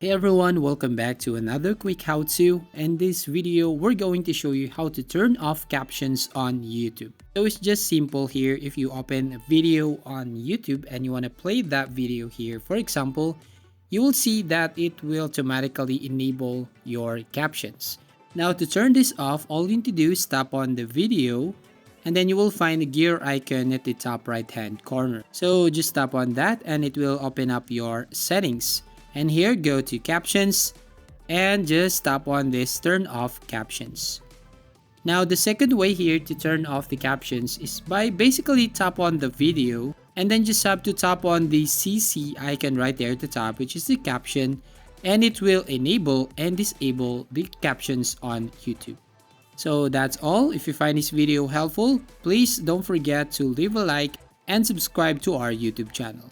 Hey everyone, welcome back to another quick how-to. In this video, we're going to show you how to turn off captions on YouTube. So it's just simple here. If you open a video on YouTube and you want to play that video here, for example, you will see that it will automatically enable your captions. Now to turn this off, all you need to do is tap on the video and then you will find the gear icon at the top right hand corner. So just tap on that and it will open up your settings. And here, go to captions and just tap on this turn off captions. Now the second way here to turn off the captions is by basically tap on the video and then just have to tap on the CC icon right there at the top, which is the caption, and it will enable and disable the captions on YouTube. So that's all. If you find this video helpful, please don't forget to leave a like and subscribe to our YouTube channel.